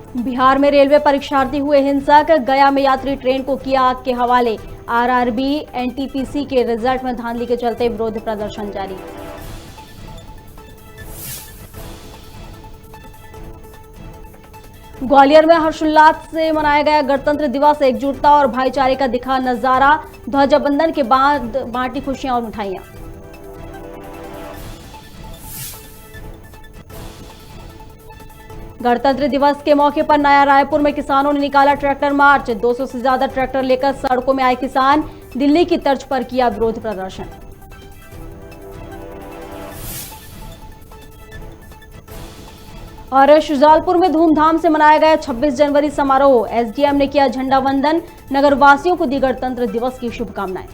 बिहार में रेलवे परीक्षार्थी हुए हिंसक, गया में यात्री ट्रेन को किया आग के हवाले। आरआरबी एनटीपीसी के रिजल्ट में धांधली के चलते विरोध प्रदर्शन जारी। ग्वालियर में हर्षोल्लास से मनाया गया गणतंत्र दिवस। एकजुटता और भाईचारे का दिखा नजारा। ध्वजाबंधन के बाद बांटी खुशियां और मिठाइयां। गणतंत्र दिवस के मौके पर नया रायपुर में किसानों ने निकाला ट्रैक्टर मार्च। 200 से ज्यादा ट्रैक्टर लेकर सड़कों में आए किसान। दिल्ली की तर्ज पर किया विरोध प्रदर्शन। और शुजालपुर में धूमधाम से मनाया गया 26 जनवरी समारोह। एसडीएम ने किया झंडा वंदन। नगरवासियों को दी गणतंत्र दिवस की शुभकामनाएं।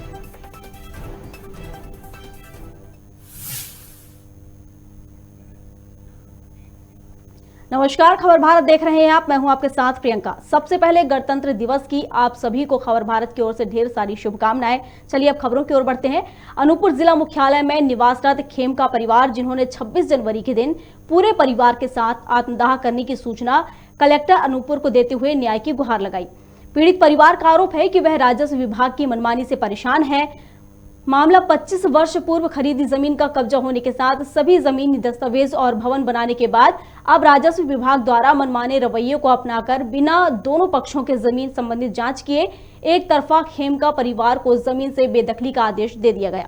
नमस्कार, खबर भारत देख रहे हैं आप। मैं हूं आपके साथ प्रियंका। सबसे पहले गणतंत्र दिवस की आप सभी को खबर भारत की ओर से ढेर सारी शुभकामनाएं। चलिए अब खबरों की ओर बढ़ते हैं। अनूपपुर जिला मुख्यालय में निवासरत खेमका परिवार, जिन्होंने 26 जनवरी के दिन पूरे परिवार के साथ आत्मदाह करने की सूचना कलेक्टर अनूपपुर को देते हुए न्याय की गुहार लगाई। पीड़ित परिवार का आरोप है कि वह राजस्व विभाग की मनमानी से परेशान है। मामला 25 वर्ष पूर्व खरीदी जमीन का कब्जा होने के साथ सभी जमीनी दस्तावेज और भवन बनाने के बाद अब राजस्व विभाग द्वारा मनमाने रवैये को अपनाकर बिना दोनों पक्षों के जमीन संबंधित जांच किए एक तरफा खेमका परिवार को जमीन से बेदखली का आदेश दे दिया गया।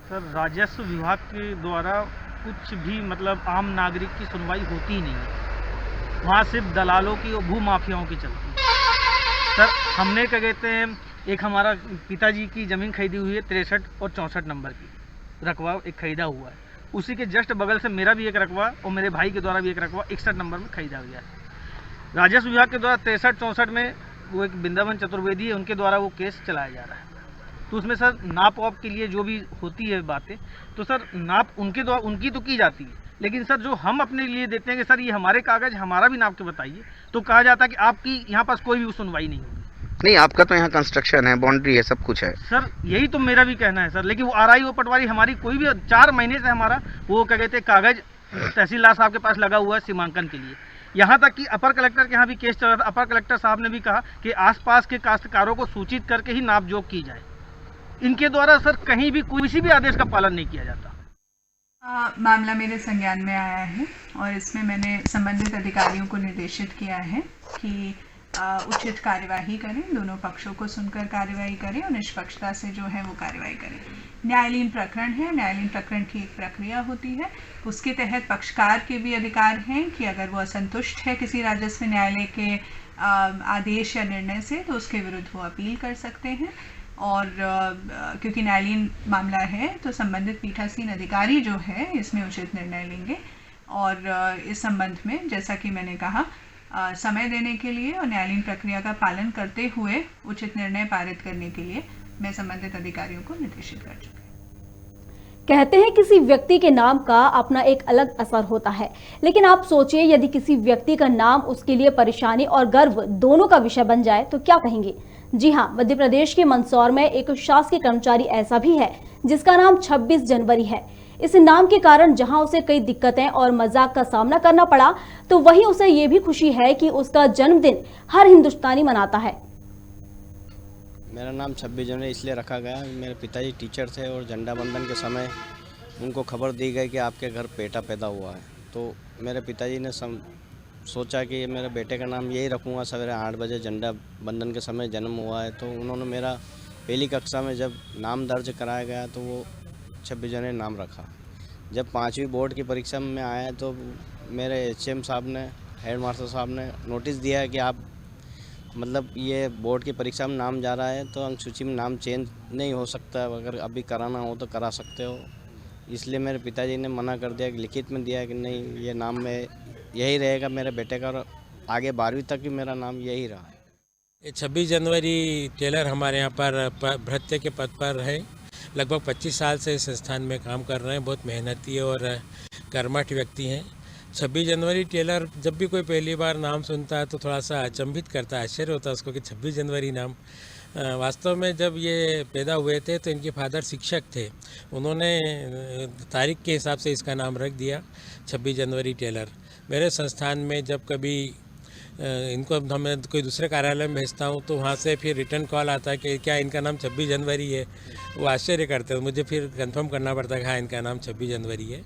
सर, राजस्व विभाग के द्वारा कुछ भी आम नागरिक की सुनवाई होती ही नहीं है। वहाँ सिर्फ दलालों की और भू माफियाओं की चलती है। सर, हमने क्या कहते हैं, एक हमारा पिताजी की ज़मीन खरीदी हुई है 63 और 64 नंबर की रकबा एक खरीदा हुआ है। उसी के जस्ट बगल से मेरा भी एक रकबा और मेरे भाई के द्वारा भी एक रकबा 61 नंबर में खरीदा गया है। राजस्व विभाग के द्वारा 63-64 में वो एक वृंदावन चतुर्वेदी है, उनके द्वारा वो केस चलाया जा रहा है। तो उसमें सर नाप वाप के लिए जो भी होती है बातें, तो सर नाप उनके द्वारा उनकी तो की जाती है, लेकिन सर जो हम अपने लिए देते हैं कि सर ये हमारे कागज़ हमारा भी नाप के बताइए, तो कहा जाता है कि आपकी यहाँ पास कोई भी सुनवाई नहीं होगी। नहीं, आपका तो यहाँ कंस्ट्रक्शन है, बाउंड्री है, सब कुछ है। सर यही तो मेरा भी कहना है सर, लेकिन वो आरआई वो पटवारी हमारी कोई भी 4 महीने से हमारा वो क्या कहते हैं कागज तहसीलदार साहब के पास लगा हुआ है सीमांकन के लिए। यहाँ तक कि अपर कलेक्टर के यहाँ भी केस चल रहा था। अपर कलेक्टर साहब ने भी कहा कि आसपास के काश्तकारों को सूचित करके ही नाप जोख की जाए। इनके द्वारा सर कहीं भी किसी भी आदेश का पालन नहीं किया जाता। मामला मेरे संज्ञान में आया है और इसमें मैंने संबंधित अधिकारियों को निर्देशित किया है कि उचित कार्यवाही करें, दोनों पक्षों को सुनकर कार्यवाही करें और निष्पक्षता से जो है वो कार्यवाही करें। न्यायालयीन प्रकरण है, न्यायालयीन प्रकरण की एक प्रक्रिया होती है। उसके तहत पक्षकार के भी अधिकार हैं कि अगर वो असंतुष्ट है किसी राजस्व न्यायालय के आदेश या निर्णय से, तो उसके विरुद्ध वो अपील कर सकते हैं। और क्योंकि न्यायालयीन मामला है तो संबंधित पीठासीन अधिकारी जो है इसमें उचित निर्णय लेंगे। और इस संबंध में जैसा कि मैंने कहा, समय देने के लिए और न्यायालयीन प्रक्रिया का पालन करते हुए उचित निर्णय पारित करने के लिए मैं संबंधित अधिकारियों को निर्देशित कर चुकी हूं। कहते हैं किसी व्यक्ति के नाम का अपना एक अलग असर होता है, लेकिन आप सोचिए यदि किसी व्यक्ति का नाम उसके लिए परेशानी और गर्व दोनों का विषय बन जाए तो क्या कहेंगे। जी हाँ, मध्य प्रदेश के मंदसौर में एक शासकीय कर्मचारी ऐसा भी है जिसका नाम 26 जनवरी है। इस नाम के कारण जहां उसे कई दिक्कतें और मजाक का सामना करना पड़ा, तो वहीं उसे ये भी खुशी है कि उसका जन्मदिन हर हिंदुस्तानी मनाता है। मेरा नाम 26 जनवरी इसलिए रखा गया, मेरे पिताजी टीचर थे और झंडा बंधन के समय उनको खबर दी गई कि आपके घर बेटा पैदा हुआ है। तो मेरे पिताजी ने सोचा कि मेरे बेटे का नाम यही रखूँगा। सवेरे 8 बजे झंडा बंधन के समय जन्म हुआ है, तो उन्होंने मेरा पहली कक्षा में जब नाम दर्ज कराया गया तो वो 26 जनवरी नाम रखा। जब 5वीं बोर्ड की परीक्षा में आया तो मेरे एचएम साहब ने, हेड मास्टर साहब ने नोटिस दिया है कि आप ये बोर्ड की परीक्षा में नाम जा रहा है तो अंक सूची में नाम चेंज नहीं हो सकता, अगर अभी कराना हो तो करा सकते हो। इसलिए मेरे पिताजी ने मना कर दिया, लिखित में दिया कि नहीं, ये नाम में यही रहेगा मेरे बेटे का, और आगे 12वीं तक भी मेरा नाम यही रहा है। 26 जनवरी टेलर हमारे यहाँ पर भृत्य के पद पर है। लगभग 25 साल से इस संस्थान में काम कर रहे हैं। बहुत मेहनती और कर्मठ व्यक्ति हैं। 26 जनवरी टेलर जब भी कोई पहली बार नाम सुनता है तो थोड़ा सा अचंभित करता है, आश्चर्य होता है उसको कि 26 जनवरी नाम। वास्तव में जब ये पैदा हुए थे तो इनके फादर शिक्षक थे, उन्होंने तारीख के हिसाब से इसका नाम रख दिया 26 जनवरी टेलर। मेरे संस्थान में जब कभी इनको मैं कोई दूसरे कार्यालय में भेजता हूँ तो वहाँ से फिर रिटर्न कॉल आता है कि क्या इनका नाम 26 जनवरी है। वो आश्चर्य करते हैं, मुझे फिर कंफर्म करना पड़ता है कि हाँ इनका नाम 26 जनवरी है।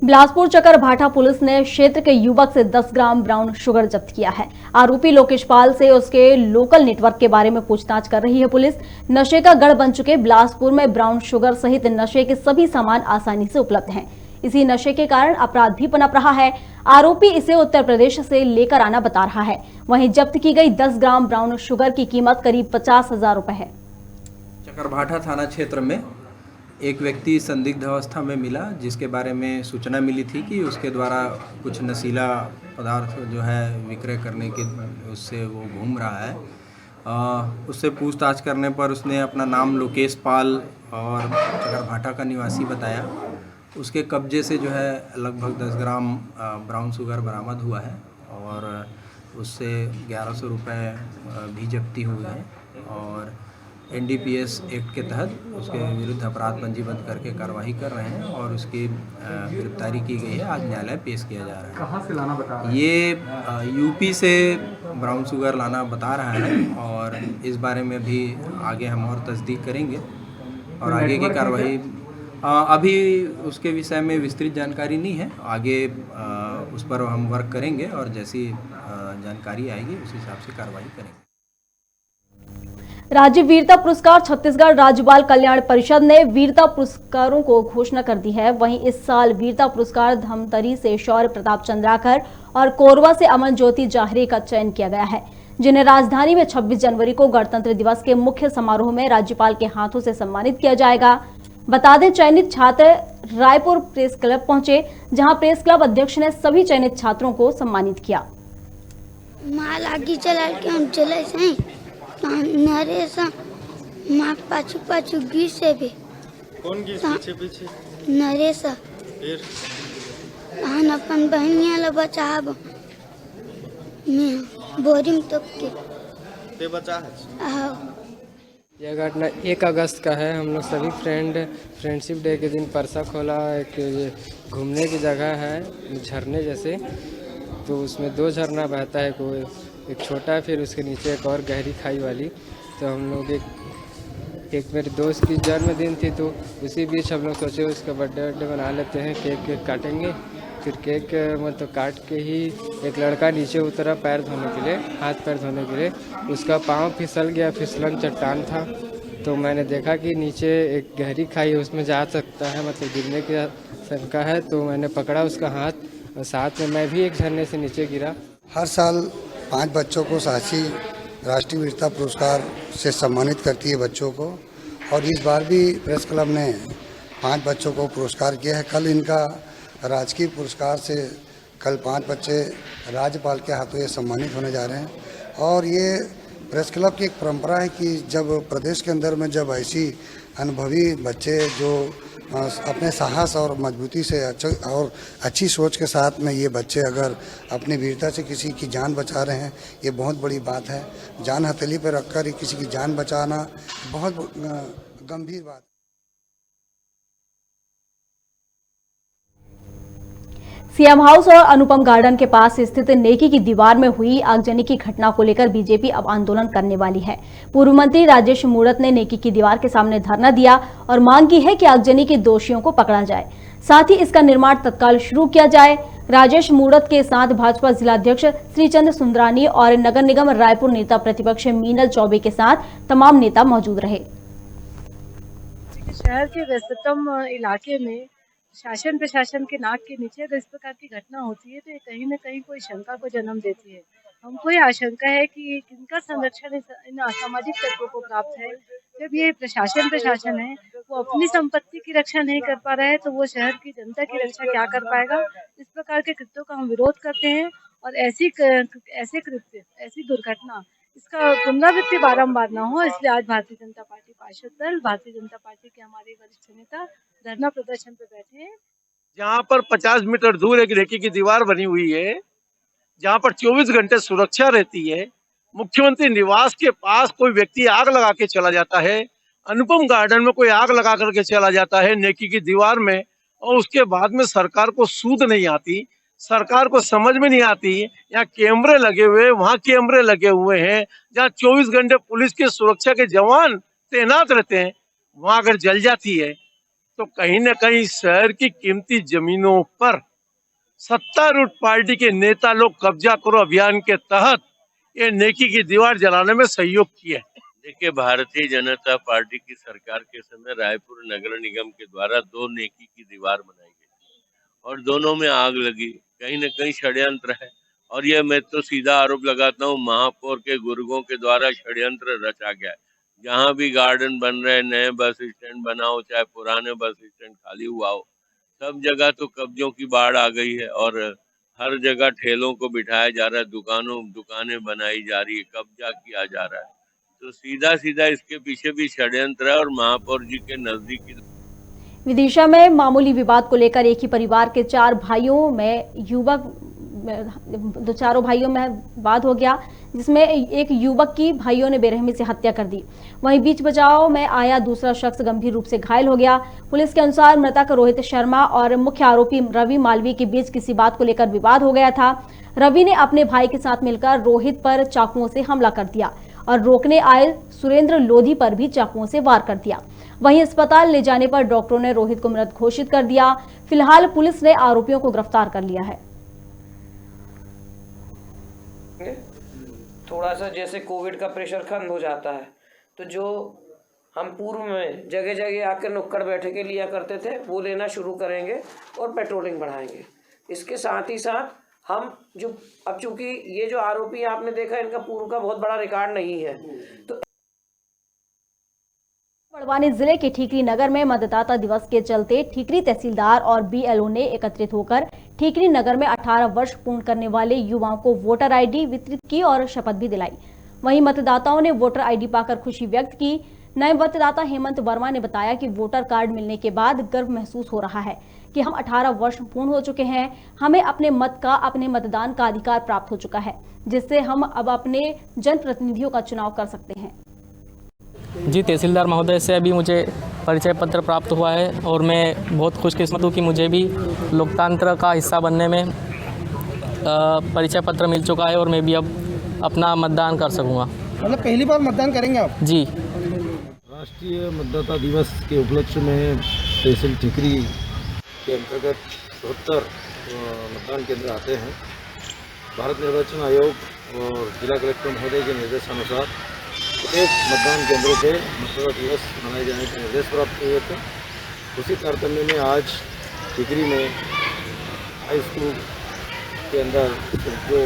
बिलासपुर चकर भाटा पुलिस ने क्षेत्र के युवक से 10 ग्राम ब्राउन शुगर जब्त किया है। आरोपी लोकेश पाल से उसके लोकल नेटवर्क के बारे में पूछताछ कर रही है पुलिस। नशे का गढ़ बन चुके बिलासपुर में ब्राउन शुगर सहित नशे के सभी सामान आसानी से उपलब्ध हैं। इसी नशे के कारण अपराध भी पनप रहा है। आरोपी इसे उत्तर प्रदेश से लेकर आना बता रहा है। वहीं जब्त की गई 10 ग्राम ब्राउन शुगर की कीमत करीब 50,000 रुपए है। चकरभाठा थाना क्षेत्र में एक व्यक्ति संदिग्ध अवस्था में मिला, जिसके बारे में सूचना मिली थी कि उसके द्वारा कुछ नशीला पदार्थ जो है विक्रय करने के उससे वो घूम रहा है। उससे पूछताछ करने पर उसने अपना नाम लोकेश पाल और चकरभाठा का निवासी बताया। उसके कब्जे से जो है लगभग 10 ग्राम ब्राउन शुगर बरामद हुआ है और उससे 1100 रुपये भी जब्ती हुई है और NDPS एक्ट के तहत उसके विरुद्ध अपराध पंजीबद्ध करके कार्रवाई कर रहे हैं और उसकी गिरफ्तारी की गई है। आज न्यायालय पेश किया जा रहा है। कहाँ से लाना बता रहा है? ये यूपी से ब्राउन शुगर लाना बता रहा है और इस बारे में भी आगे हम और तस्दीक करेंगे और आगे की कार्रवाई अभी उसके विषय में विस्तृत जानकारी नहीं है। आगे उस पर हम वर्क करेंगे और जैसी जानकारी आएगी उस हिसाब से कार्रवाई करेंगे। राज्य वीरता पुरस्कार छत्तीसगढ़ राज्य बाल कल्याण परिषद ने वीरता पुरस्कारों को घोषणा कर दी है। वहीं इस साल वीरता पुरस्कार धमतरी से शौर्य प्रताप चंद्राकर और कोरबा से अमन ज्योति जाहरे का चयन किया गया है, जिन्हें राजधानी में 26 जनवरी को गणतंत्र दिवस के मुख्य समारोह में राज्यपाल के हाथों से सम्मानित किया जाएगा। बता दें, चयनित छात्र रायपुर प्रेस क्लब पहुंचे, जहां प्रेस क्लब अध्यक्ष ने सभी चयनित छात्रों को सम्मानित किया। माल आगे चला के हम चले से नरेश माँ पाछू पाछू गी से भी कौन गी पीछे नरेश फिर हम अपन बहनिया ला बचाब मैं बोरिंग तक के बचा है। यह घटना 1 अगस्त का है। हम लोग सभी फ्रेंडशिप डे के दिन परसा खोला एक घूमने की जगह है झरने जैसे, तो उसमें 2 झरना बहता है, कोई एक छोटा है फिर उसके नीचे एक और गहरी खाई वाली। तो हम लोग एक मेरे दोस्त की जन्मदिन थी, तो उसी बीच हम लोग सोचे उसका बर्थडे बना लेते हैं, केक काटेंगे। फिर केक मतलब काट के ही एक लड़का नीचे उतरा पैर धोने के लिए, हाथ पैर धोने के लिए। उसका पाँव फिसल गया, फिसलन चट्टान था, तो मैंने देखा कि नीचे एक गहरी खाई है, उसमें जा सकता है, मतलब गिरने की शंका है। तो मैंने पकड़ा उसका हाथ और साथ में मैं भी एक झरने से नीचे गिरा। हर साल 5 बच्चों को साहसी राष्ट्रीय वीरता पुरस्कार से सम्मानित करती है बच्चों को, और इस बार भी प्रेस क्लब ने 5 बच्चों को पुरस्कार किया है। कल इनका राजकीय पुरस्कार से कल 5 बच्चे राज्यपाल के हाथों ये सम्मानित होने जा रहे हैं। और ये प्रेस क्लब की एक परंपरा है कि जब प्रदेश के अंदर में जब ऐसी अनुभवी बच्चे जो अपने साहस और मजबूती से और अच्छी सोच के साथ में ये बच्चे अगर अपनी वीरता से किसी की जान बचा रहे हैं, ये बहुत बड़ी बात है। जान हथेली पर रखकर किसी की जान बचाना बहुत गंभीर बात है। सीएम हाउस और अनुपम गार्डन के पास स्थित नेकी की दीवार में हुई आगजनी की घटना को लेकर बीजेपी अब आंदोलन करने वाली है। पूर्व मंत्री राजेश मूणत ने नेकी की दीवार के सामने धरना दिया और मांग की है कि आगजनी के दोषियों को पकड़ा जाए, साथ ही इसका निर्माण तत्काल शुरू किया जाए। राजेश मूणत के साथ भाजपा जिलाध्यक्ष श्रीचंद सुंदरानी और नगर निगम रायपुर नेता प्रतिपक्ष मीनल चौबे के साथ तमाम नेता मौजूद रहे। शहर के व्यस्ततम इलाके में शासन प्रशासन के नाक के नीचे अगर इस प्रकार की घटना होती है तो ये कहीं न कहीं कोई शंका को जन्म देती है। हमको ये आशंका है कि किनका संरक्षण इन असामाजिक तत्वों को प्राप्त है। जब ये प्रशासन है वो अपनी संपत्ति की रक्षा नहीं कर पा रहा है तो वो शहर की जनता की रक्षा क्या कर पाएगा। इस प्रकार के कृत्यों का हम विरोध करते हैं और ऐसे कृत्य, ऐसी दुर्घटना, इसका पुनरावृत्ति बारंबार ना हो, इसलिए आज भारतीय जनता पार्टी पार्षद दल, भारतीय जनता पार्टी के हमारे वरिष्ठ नेता धरना प्रदर्शन पे बैठे हैं। जहाँ पर 50 मीटर दूर एक नेकी की दीवार बनी हुई है, जहाँ पर 24 घंटे सुरक्षा रहती है, मुख्यमंत्री निवास के पास कोई व्यक्ति आग लगा के चला जाता है, अनुपम गार्डन में कोई आग लगा करके चला जाता है नेकी की दीवार में, और उसके बाद में सरकार को सूद नहीं आती, सरकार को समझ में नहीं आती। यहाँ कैमरे लगे हुए, वहाँ कैमरे लगे हुए हैं, जहाँ 24 घंटे पुलिस की सुरक्षा के जवान तैनात रहते हैं, वहाँ अगर जल जाती है तो कहीं न कहीं शहर की कीमती जमीनों पर सत्तारूढ़ पार्टी के नेता लोग कब्जा करो अभियान के तहत ये नेकी की दीवार जलाने में सहयोग किया है। देखिए, भारतीय जनता पार्टी की सरकार के समय रायपुर नगर निगम के द्वारा 2 नेकी की दीवार बनाई गई और दोनों में आग लगी। कहीं न कहीं षड्यंत्र है और ये मैं तो सीधा आरोप लगाता हूँ महापौर के गुर्गों के द्वारा षड्यंत्र रचा गया है। जहाँ भी गार्डन बन रहे, नए बस स्टैंड बना हो, चाहे पुराने बस स्टैंड खाली हुआ हो, सब जगह तो कब्जों की बाढ़ आ गई है और हर जगह ठेलों को बिठाया जा रहा है, दुकानें बनाई जा रही है, कब्जा किया जा रहा है। तो सीधा सीधा इसके पीछे भी षड्यंत्र है और महापौर जी के नजदीकी। विदिशा में मामूली विवाद को लेकर एक ही परिवार के 4 भाइयों में चारों भाइयों में वाद हो गया, जिसमें एक युवक की भाइयों ने बेरहमी से हत्या कर दी। वहीं बीच बचाव में आया दूसरा शख्स गंभीर रूप से घायल हो गया। पुलिस के अनुसार मृतक रोहित शर्मा और मुख्य आरोपी रवि मालवीय के बीच किसी बात को लेकर विवाद हो गया था। रवि ने अपने भाई के साथ मिलकर रोहित पर चाकुओं से हमला कर दिया और रोकने आए सुरेंद्र लोधी पर भी चाकुओं से वार कर दिया। वहीं अस्पताल ले जाने पर डॉक्टरों ने रोहित को मृत घोषित कर दिया। फिलहाल पुलिस ने आरोपियों को गिरफ्तार कर लिया है। थोड़ा सा जैसे कोविड का प्रेशर खत्म हो जाता है तो जो हम पूर्व में जगह जगह आकर नुक्कड़ बैठके लिया करते थे वो लेना शुरू करेंगे और पेट्रोलिंग बढ़ाएंगे। इसके साथ ही साथ हम जो अब चूंकि ये जो आरोपी आपने देखा इनका पूर्व का बहुत बड़ा रिकॉर्ड नहीं है तो बड़वानी जिले के ठीकरी नगर में मतदाता दिवस के चलते ठीकरी तहसीलदार और बीएलओ ने एकत्रित होकर ठीकरी नगर में 18 वर्ष पूर्ण करने वाले युवाओं को वोटर आईडी वितरित की और शपथ भी दिलाई। वहीं मतदाताओं ने वोटर आईडी पाकर खुशी व्यक्त की। नए मतदाता हेमंत वर्मा ने बताया कि वोटर कार्ड मिलने के बाद गर्व महसूस हो रहा है कि हम 18 वर्ष पूर्ण हो चुके हैं। हमें अपने मत का, अपने मतदान का अधिकार प्राप्त हो चुका है, जिससे हम अब अपने जनप्रतिनिधियों का चुनाव कर सकते हैं। जी, तहसीलदार महोदय से अभी मुझे परिचय पत्र प्राप्त हुआ है और मैं बहुत खुशकिस्मत हूँ कि मुझे भी लोकतंत्र का हिस्सा बनने में परिचय पत्र मिल चुका है और मैं भी अब अपना मतदान कर सकूँगा। मतलब पहली बार मतदान करेंगे आप? जी। राष्ट्रीय मतदाता दिवस के उपलक्ष्य में तहसील ठीकरी के अंतर्गत 74 मतदान केंद्र आते हैं। भारत निर्वाचन आयोग और जिला कलेक्टर महोदय के निर्देशानुसार एक मतदान केंद्रों पे मतदाता दिवस मनाए जाने के निर्देश प्राप्त हुए थे। उसी तारतम्य में आज ठीकरी में हाई स्कूल के अंदर जो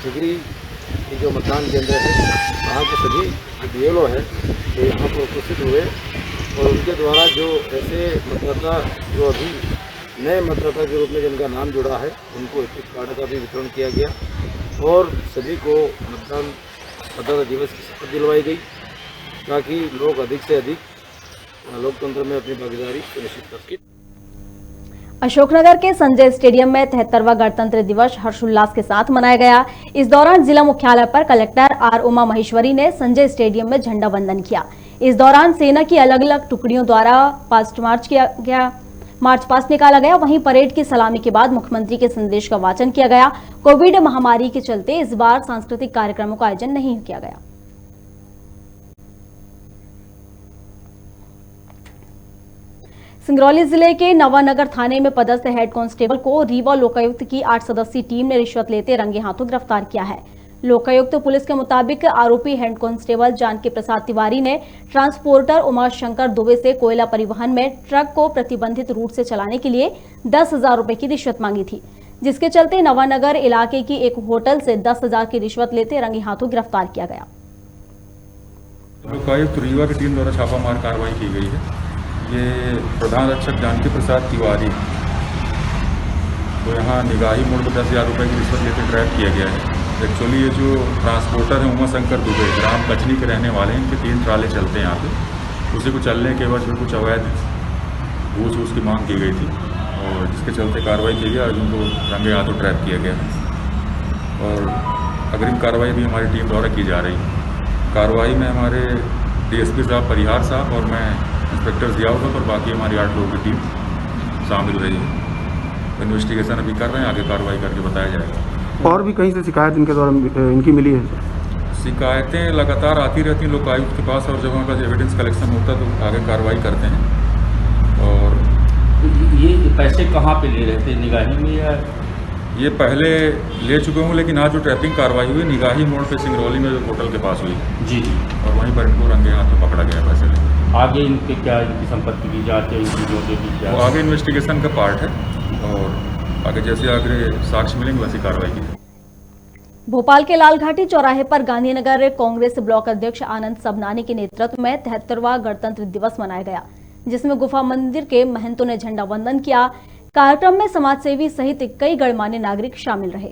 ठीकरी की जो मतदान केंद्र है वहाँ के सभी जो बीएलओ है वो यहाँ पर उपस्थित हुए और उनके द्वारा जो ऐसे मतदाता जो अभी नए मतदाता के रूप में जिनका नाम जुड़ा है उनको एक कार्ड का भी वितरण किया गया और सभी को मतदाता दिवस की शपथ दिलवाई गई ताकि लोग अधिक से अधिक लोकतंत्र में अपनी भागीदारी सुनिश्चित कर सकें। अशोकनगर के संजय स्टेडियम में 73वां गणतंत्र दिवस हर्षोल्लास के साथ मनाया गया। इस दौरान जिला मुख्यालय पर कलेक्टर आर उमा महेश्वरी ने संजय स्टेडियम में झंडा वंदन किया। इस दौरान सेना की अलग अलग टुकड़ियों द्वारा मार्च पास्ट निकाला गया। वहीं परेड की सलामी के बाद मुख्यमंत्री के संदेश का वाचन किया गया। कोविड महामारी के चलते इस बार सांस्कृतिक कार्यक्रमों का आयोजन नहीं किया गया। सिंगरौली जिले के नवानगर थाने में पदस्थ हेड कांस्टेबल को रीवा लोकायुक्त की 8 सदस्यीय टीम ने रिश्वत लेते रंगे हाथों गिरफ्तार किया है। लोकायुक्त पुलिस के मुताबिक आरोपी हेड कांस्टेबल जानकी प्रसाद तिवारी ने ट्रांसपोर्टर उमाशंकर दुबे से कोयला परिवहन में ट्रक को प्रतिबंधित रूट से चलाने के लिए 10,000 रुपए की रिश्वत मांगी थी, जिसके चलते नवानगर इलाके की एक होटल से 10,000 की रिश्वत लेते रंगे हाथों गिरफ्तार किया गया। लोकायुक्त रीवा की टीम द्वारा छापामार कार्रवाई की गई है। ये प्रधान रक्षक जानकी प्रसाद तिवारी तो यहाँ निगाही मोड़ पर 10,000 रुपये की रिश्वत लेकर ट्रैप किया गया है। एक्चुअली ये जो ट्रांसपोर्टर है उमाशंकर दुबे ग्राम कचनी के रहने वाले हैं। इनके 3 ट्राले चलते हैं यहाँ पे। उसी को चलने के बाद जो कुछ अवैध घूस उसकी मांग की गई थी और जिसके चलते कार्रवाई की गई। आज उनको रंगे हाथों ट्रैप किया गया और अग्रिम कार्रवाई भी हमारी टीम द्वारा की जा रही है। कार्रवाई में हमारे डीएसपी साहब परिहार साहब और मैं इंस्पेक्टर जियाउल और बाकी हमारी 8 लोगों की टीम शामिल रही है। इन्वेस्टिगेशन अभी कर रहे हैं, आगे कार्रवाई करके बताया जाएगा। और भी कहीं से शिकायत इनके द्वारा इनकी मिली है? शिकायतें लगातार आती रहती हैं लोकायुक्त के पास, और जब हमारे पास एविडेंस कलेक्शन होता है तो आगे कार्रवाई करते हैं। और ये पैसे कहाँ पे ले रहे थे, निगाही में या? ये पहले ले चुके हूँ, लेकिन आज जो ट्रैपिंग कार्रवाई हुई निगाही मोड़ पे सिंगरौली में जो होटल के पास हुई जी, और वहीं पर इनको रंगे हाथ में पकड़ा गया पैसे लेकर। आगे इनके क्या, इनकी संपत्ति की जाँच है, इनकी जो की क्या? वो आगे इन्वेस्टिगेशन का पार्ट है, और आगे जैसे आगे साक्ष्य मिलेंगे वैसी कार्रवाई की। भोपाल के लालघाटी चौराहे पर गांधीनगर कांग्रेस ब्लॉक अध्यक्ष आनंद सबनानी के नेतृत्व में 73वां गणतंत्र दिवस मनाया गया, जिसमें गुफा मंदिर के महंतों ने झंडा वंदन किया। कार्यक्रम में समाजसेवी सहित कई गणमान्य नागरिक शामिल रहे।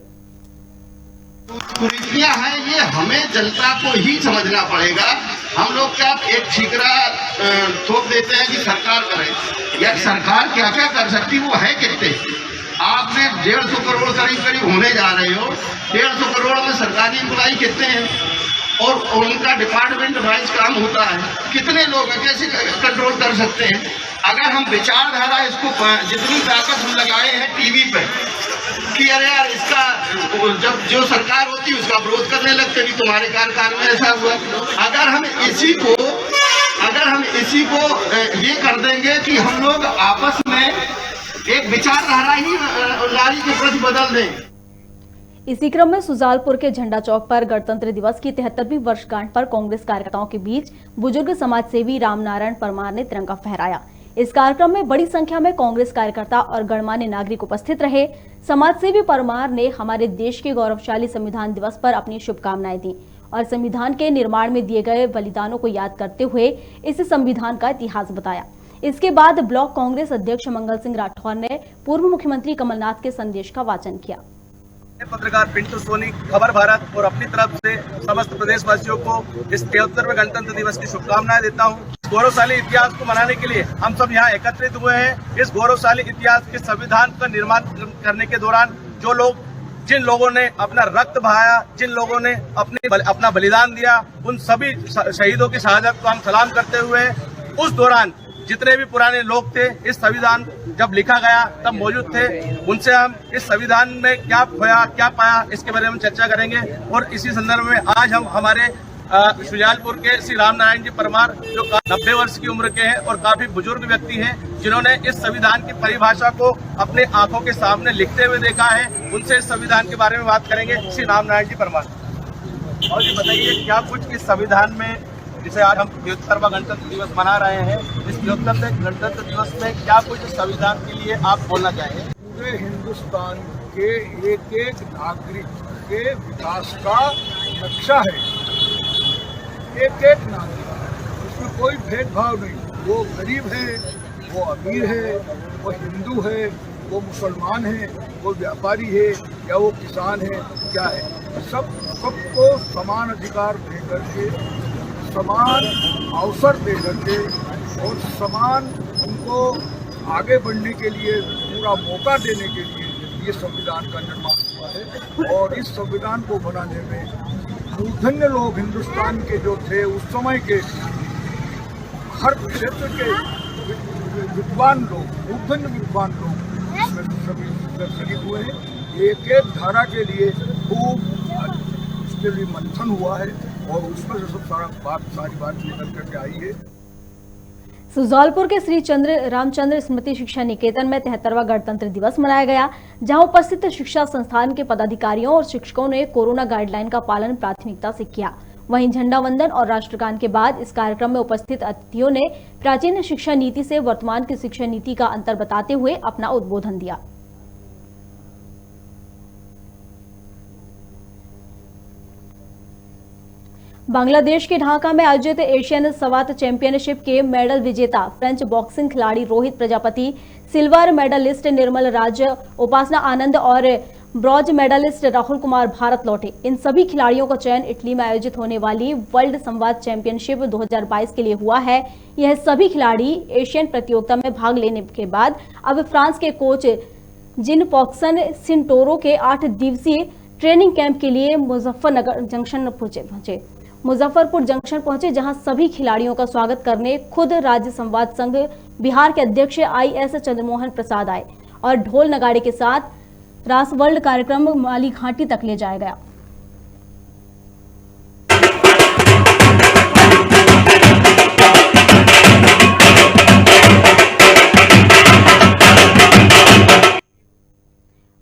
कुरीतियां हैं, ये हमें जनता को ही समझना पड़ेगा। हम लोग क्या एक ठीकरा थोप देते हैं कि सरकार करे, या सरकार क्या क्या कर सकती वो है कितने? आपने 150 करोड़ करीब होने जा रहे हो, 150 करोड़ में सरकारी एम्प्लॉई कितने हैं और उनका डिपार्टमेंट वाइज काम होता है, कितने लोग हैं, कैसे कंट्रोल कर सकते हैं? अगर हम विचारधारा इसको जितनी ताकत हम लगाए हैं टीवी पे कि अरे यार इसका जब जो सरकार होती है उसका विरोध करने लगते भी तुम्हारे कार्यकाल में ऐसा हुआ। अगर हम इसी को ये कर देंगे कि हम लोग आपस में एक विचारधारा ही नारी के प्रति बदल दें। इसी क्रम में सुजालपुर के झंडा चौक पर गणतंत्र दिवस की 73वीं वर्षगांठ पर कांग्रेस कार्यकर्ताओं के बीच बुजुर्ग समाजसेवी रामनारायण परमार ने तिरंगा फहराया। इस कार्यक्रम में बड़ी संख्या में कांग्रेस कार्यकर्ता और गणमान्य नागरिक उपस्थित रहे। समाजसेवी परमार ने हमारे देश के गौरवशाली संविधान दिवस पर अपनी शुभकामनाएं दी और संविधान के निर्माण में दिए गए बलिदानों को याद करते हुए इस संविधान का इतिहास बताया। इसके बाद ब्लॉक कांग्रेस अध्यक्ष मंगल सिंह राठौर ने पूर्व मुख्यमंत्री कमलनाथ के संदेश का वाचन किया। पत्रकार पिंटू सोनी, खबर भारत और अपनी तरफ से समस्त प्रदेशवासियों को इस 73वें गणतंत्र दिवस की शुभकामनाएं देता हूं। गौरवशाली इतिहास को मनाने के लिए हम सब यहाँ एकत्रित हुए हैं। इस गौरवशाली इतिहास के संविधान का निर्माण करने के दौरान जिन लोगों ने अपना रक्त बहाया, जिन लोगों ने अपना बलिदान दिया, उन सभी शहीदों की शहादत को हम सलाम करते हुए उस दौरान जितने भी पुराने लोग थे इस संविधान जब लिखा गया तब मौजूद थे, उनसे हम इस संविधान में क्या खोया क्या पाया इसके बारे में चर्चा करेंगे। और इसी संदर्भ में आज हम हमारे शुजालपुर के श्री रामनारायण जी परमार जो 90 वर्ष की उम्र के हैं और काफी बुजुर्ग व्यक्ति हैं, जिन्होंने इस संविधान की परिभाषा को अपने आंखों के सामने लिखते हुए देखा है, उनसे इस संविधान के बारे में बात करेंगे। श्री रामनारायण जी परमार, और ये बताइए क्या कुछ इस संविधान में, जिसे आज हम 73वां गणतंत्र दिवस मना रहे हैं, इस 73वें गणतंत्र दिवस में क्या कुछ संविधान के लिए आप बोलना चाहेंगे? पूरे हिंदुस्तान के एक एक नागरिक के विकास का नक्शा है। एक एक नागरिक, उसमें कोई भेदभाव नहीं, वो गरीब है, वो अमीर है, वो हिंदू है, वो मुसलमान है, वो व्यापारी है या वो किसान है, क्या है, सबको समान अधिकार देकर के, समान अवसर दे करके और समान उनको आगे बढ़ने के लिए पूरा मौका देने के लिए ये संविधान का निर्माण हुआ है। और इस संविधान को बनाने में मूर्धन्य लोग हिंदुस्तान के जो थे उस समय के हर क्षेत्र के विद्वान लोग, मूर्धन्य विद्वान लोग इसमें सभी शरीक हुए हैं। एक एक धारा के लिए खूब उसके लिए मंथन हुआ है और उसमें से सब सारी बात निकल करके आई है। सुजालपुर के श्री रामचंद्र स्मृति शिक्षा निकेतन में 73वां गणतंत्र दिवस मनाया गया, जहां उपस्थित शिक्षा संस्थान के पदाधिकारियों और शिक्षकों ने कोरोना गाइडलाइन का पालन प्राथमिकता से किया। वहीं झंडा वंदन और राष्ट्रगान के बाद इस कार्यक्रम में उपस्थित अतिथियों ने प्राचीन शिक्षा नीति से वर्तमान की शिक्षा नीति का अंतर बताते हुए अपना उद्बोधन दिया। बांग्लादेश के ढाका में आयोजित एशियन सवात चैंपियनशिप के मेडल विजेता फ्रेंच बॉक्सिंग खिलाड़ी रोहित प्रजापति, सिल्वर मेडलिस्ट निर्मल राज, उपासना आनंद और ब्रॉन्ज मेडलिस्ट राहुल कुमार भारत लौटे। इन सभी खिलाड़ियों का चयन इटली में आयोजित होने वाली वर्ल्ड संवाद चैंपियनशिप 2022 के लिए हुआ है। यह सभी खिलाड़ी एशियन प्रतियोगिता में भाग लेने के बाद अब फ्रांस के कोच जिन पॉक्सन सिंटोरो के 8 दिवसीय ट्रेनिंग कैंप के लिए मुजफ्फरनगर जंक्शन पहुंचे। मुजफ्फरपुर जंक्शन पहुंचे, जहां सभी खिलाड़ियों का स्वागत करने खुद राज्य संवाद संघ बिहार के अध्यक्ष IS चंद्रमोहन प्रसाद आए और ढोल नगाड़े के साथ रास वर्ल्ड कार्यक्रम माली घाटी तक ले जाया गया।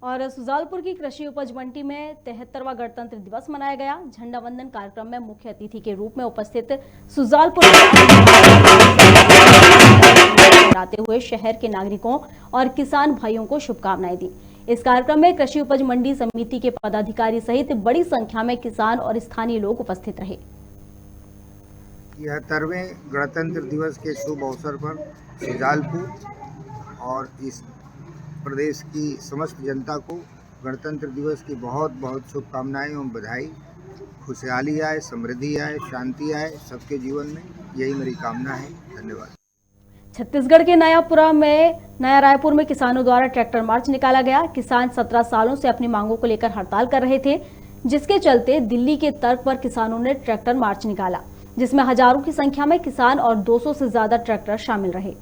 और सुजालपुर की कृषि उपज मंडी में 73वां गणतंत्र दिवस मनाया गया। झंडा वंदन कार्यक्रम में मुख्य अतिथि के रूप में उपस्थित सुजालपुर कराते हुए शहर के नागरिकों और किसान भाइयों को शुभकामनाएं दी। इस कार्यक्रम में कृषि उपज मंडी समिति के पदाधिकारी सहित बड़ी संख्या में किसान और स्थानीय लोग उपस्थित रहे। 73वें गणतंत्र दिवस के शुभ अवसर पर सुजालपुर और इस प्रदेश की समस्त जनता को गणतंत्र दिवस की बहुत बहुत शुभकामनाएं एवं बधाई। खुशहाली आए, समृद्धि आए, शांति आए सबके जीवन में, यही मेरी कामना है। धन्यवाद। छत्तीसगढ़ के नया रायपुर में किसानों द्वारा ट्रैक्टर मार्च निकाला गया। किसान 17 सालों से अपनी मांगों को लेकर हड़ताल कर रहे थे, जिसके चलते दिल्ली के तर्क पर किसानों ने ट्रैक्टर मार्च निकाला, जिसमें हजारों की संख्या में किसान और 200 से ज्यादा ट्रैक्टर शामिल रहे।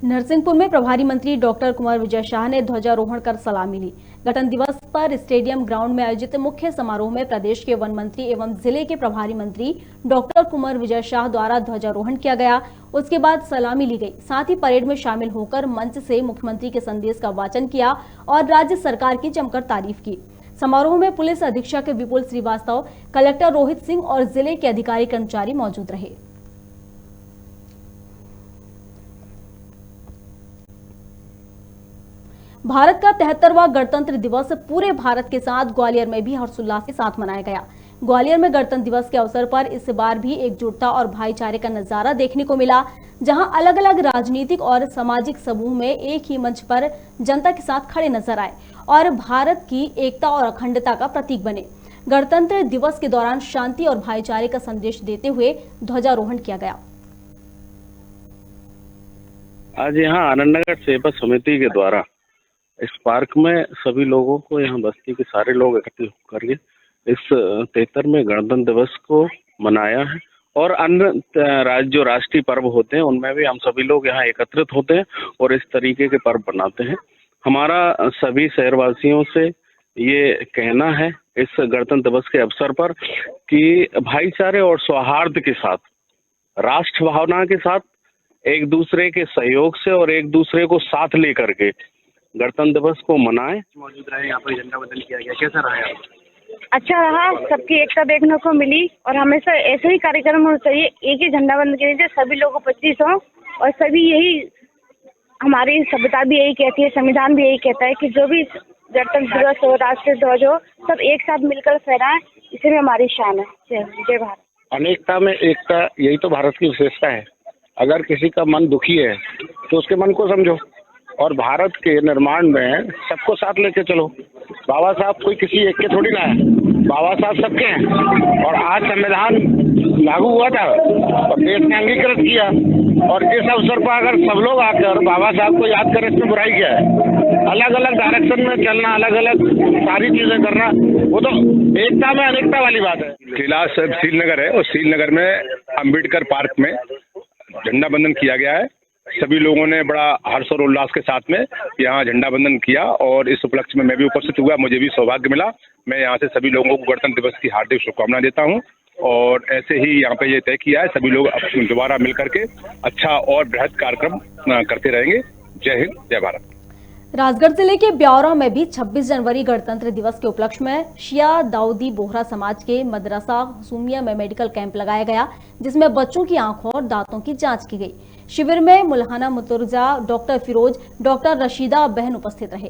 नरसिंहपुर में प्रभारी मंत्री डॉक्टर कुंवर विजय शाह ने ध्वजारोहण कर सलामी ली। गणतंत्र दिवस पर स्टेडियम ग्राउंड में आयोजित मुख्य समारोह में प्रदेश के वन मंत्री एवं जिले के प्रभारी मंत्री डॉक्टर कुंवर विजय शाह द्वारा ध्वजारोहण किया गया। उसके बाद सलामी ली गई। साथ ही परेड में शामिल होकर मंच से मुख्यमंत्री के संदेश का वाचन किया और राज्य सरकार की जमकर तारीफ की। समारोह में पुलिस अधीक्षक विपुल श्रीवास्तव, कलेक्टर रोहित सिंह और जिले के अधिकारी कर्मचारी मौजूद रहे। भारत का 73वां गणतंत्र दिवस पूरे भारत के साथ ग्वालियर में भी हर्षोल्लास के साथ मनाया गया। ग्वालियर में गणतंत्र दिवस के अवसर पर इस बार भी एकजुटता और भाईचारे का नजारा देखने को मिला, जहां अलग अलग राजनीतिक और सामाजिक समूह में एक ही मंच पर जनता के साथ खड़े नजर आए और भारत की एकता और अखंडता का प्रतीक बने। गणतंत्र दिवस के दौरान शांति और भाईचारे का संदेश देते हुए ध्वजारोहण किया गया। आज यहाँ आनंदनगर सेवा समिति के द्वारा इस पार्क में सभी लोगों को, यहाँ बस्ती के सारे लोग इकट्ठे करके इस 73वें गणतंत्र दिवस को मनाया है। और अन्य जो राष्ट्रीय पर्व होते हैं उनमें भी हम सभी लोग यहाँ एकत्रित होते हैं और इस तरीके के पर्व बनाते हैं। हमारा सभी शहरवासियों से ये कहना है इस गणतंत्र दिवस के अवसर पर कि भाईचारे और सौहार्द के साथ, राष्ट्र भावना के साथ, एक दूसरे के सहयोग से और एक दूसरे को साथ लेकर के गणतंत्र दिवस को मनाएं। मौजूद रहे, यहाँ पर झंडा वंदन किया गया, कैसा रहा है? अच्छा रहा, सबकी एकता देखने को मिली और हमेशा ऐसे ही कार्यक्रम होना चाहिए। एक ही झंडा वंदन के लिए सभी लोग उपस्थित हों और सभी यही, हमारी सभ्यता भी यही कहती है, संविधान भी यही कहता है कि जो भी गणतंत्र दिवस हो, राष्ट्रीय ध्वज हो, सब एक साथ मिलकर फहराएं। इसी में हमारी शान है। जय भारत। अनेकता में एकता, यही तो भारत की विशेषता है। अगर किसी का मन दुखी है तो उसके मन को समझो और भारत के निर्माण में सबको साथ लेके चलो। बाबा साहब कोई किसी एक के थोड़ी ना है, बाबा साहब सबके हैं। और आज संविधान लागू हुआ था और देश ने अंगीकृत किया, और इस अवसर पर अगर सब लोग आकर बाबा साहब को याद करें, इसमें बुराई क्या है? अलग अलग डायरेक्शन में चलना, अलग अलग सारी चीजें करना, वो तो एकता में अनेकता वाली बात है। किला सब श्रीनगर है और श्रीनगर में अम्बेडकर पार्क में झंडा बंधन किया गया है। सभी लोगों ने बड़ा हर्ष और उल्लास के साथ में यहाँ झंडा बंधन किया और इस उपलक्ष्य में मैं भी उपस्थित हुआ, मुझे भी सौभाग्य मिला। मैं यहाँ से सभी लोगों को गणतंत्र दिवस की हार्दिक शुभकामनाएं देता हूँ और ऐसे ही यहाँ पे ये तय किया है सभी लोग दोबारा मिल करके अच्छा और बृहद कार्यक्रम करते रहेंगे। जय हिंद, जय भारत। राजगढ़ जिले के ब्यावरा में भी 26 जनवरी गणतंत्र दिवस के उपलक्ष्य में शिया दाऊदी बोहरा समाज के मदरसा हुसूमिया में मेडिकल कैंप लगाया गया, जिसमें बच्चों की आंखों और दांतों की जांच की गई। शिविर में मुल्हाना मुतरजा, डॉक्टर फिरोज, डॉक्टर रशीदा बहन उपस्थित रहे।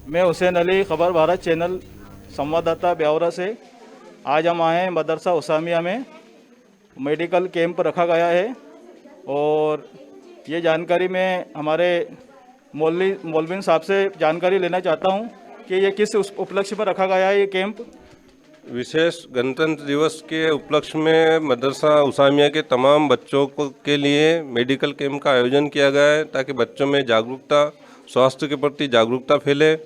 मैं हुसैन अली, खबर भारत चैनल संवाददाता ब्यावरा से। आज हम आए हैं मदरसा हुसूमिया में, मेडिकल कैंप रखा गया है और ये जानकारी मैं हमारे मौलवी साहब से जानकारी लेना चाहता हूँ कि ये किस उपलक्ष्य पर रखा गया है ये कैंप। विशेष गणतंत्र दिवस के उपलक्ष्य में मदरसा उसामिया के तमाम बच्चों के लिए मेडिकल कैंप का आयोजन किया गया है, ताकि बच्चों में जागरूकता, स्वास्थ्य के प्रति जागरूकता फैले,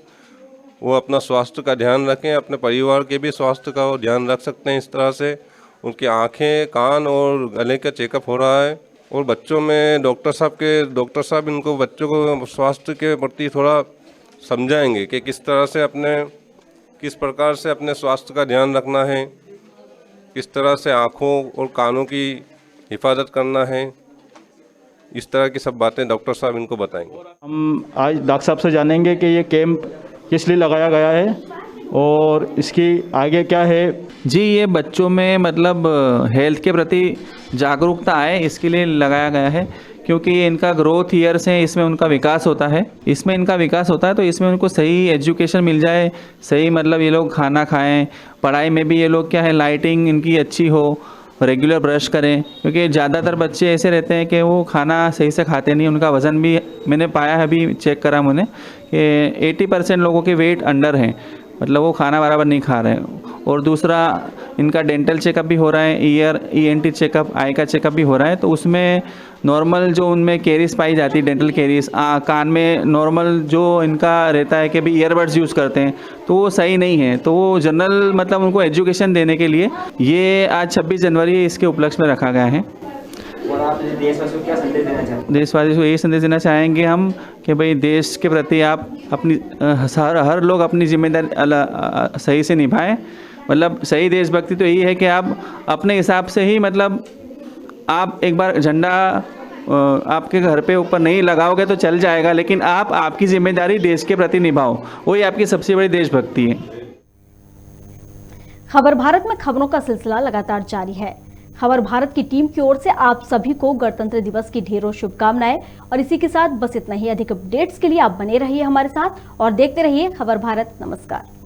वो अपना स्वास्थ्य का ध्यान रखें, अपने परिवार के भी स्वास्थ्य का ध्यान रख सकते हैं। इस तरह से उनकी आँखें, कान और गले का चेकअप हो रहा है। और बच्चों में डॉक्टर साहब इनको बच्चों को स्वास्थ्य के प्रति थोड़ा समझाएंगे कि किस प्रकार से अपने स्वास्थ्य का ध्यान रखना है, किस तरह से आँखों और कानों की हिफाजत करना है। इस तरह की सब बातें डॉक्टर साहब इनको बताएंगे। हम आज डॉक्टर साहब से जानेंगे कि ये कैंप किस लिए लगाया गया है और इसकी आगे क्या है। जी, ये बच्चों में मतलब हेल्थ के प्रति जागरूकता आए, इसके लिए लगाया गया है, क्योंकि ये इनका ग्रोथ ईयर्स है, इसमें उनका विकास होता है। तो इसमें उनको सही एजुकेशन मिल जाए, सही मतलब ये लोग खाना खाएं, पढ़ाई में भी ये लोग क्या है लाइटिंग इनकी अच्छी हो, रेगुलर ब्रश करें, क्योंकि ज़्यादातर बच्चे ऐसे रहते हैं कि वो खाना सही से खाते नहीं। उनका वज़न भी मैंने पाया है, अभी चेक करा मैंने कि 80% लोगों के वेट अंडर हैं, मतलब वो खाना बराबर नहीं खा रहे हैं। और दूसरा इनका डेंटल चेकअप भी हो रहा है, ENT चेकअप, आई का चेकअप भी हो रहा है। तो उसमें नॉर्मल जो उनमें कैरीज पाई जाती है, डेंटल कैरीज, कान में नॉर्मल जो इनका रहता है कि अभी ईयरबड्स यूज़ करते हैं, तो वो सही नहीं है। तो वो जनरल मतलब उनको एजुकेशन देने के लिए ये आज 26 जनवरी इसके उपलक्ष्य में रखा गया है। और आप देशवासियों को क्या संदेश देना चाहेंगे? देशवासियों को यही संदेश देना चाहेंगे हम कि भाई देश के प्रति आप अपनी हर लोग अपनी जिम्मेदारी सही से निभाएं। मतलब सही देशभक्ति तो यही है कि आप अपने हिसाब से ही मतलब आप एक बार झंडा आपके घर पे ऊपर नहीं लगाओगे तो चल जाएगा, लेकिन आप आपकी जिम्मेदारी देश के प्रति निभाओ, वही आपकी सबसे बड़ी देशभक्ति है। खबर भारत में खबरों का सिलसिला लगातार जारी है। खबर भारत की टीम की ओर से आप सभी को गणतंत्र दिवस की ढेरों शुभकामनाएं। और इसी के साथ बस इतना ही। अधिक अपडेट्स के लिए आप बने रहिए हमारे साथ और देखते रहिए खबर भारत। नमस्कार।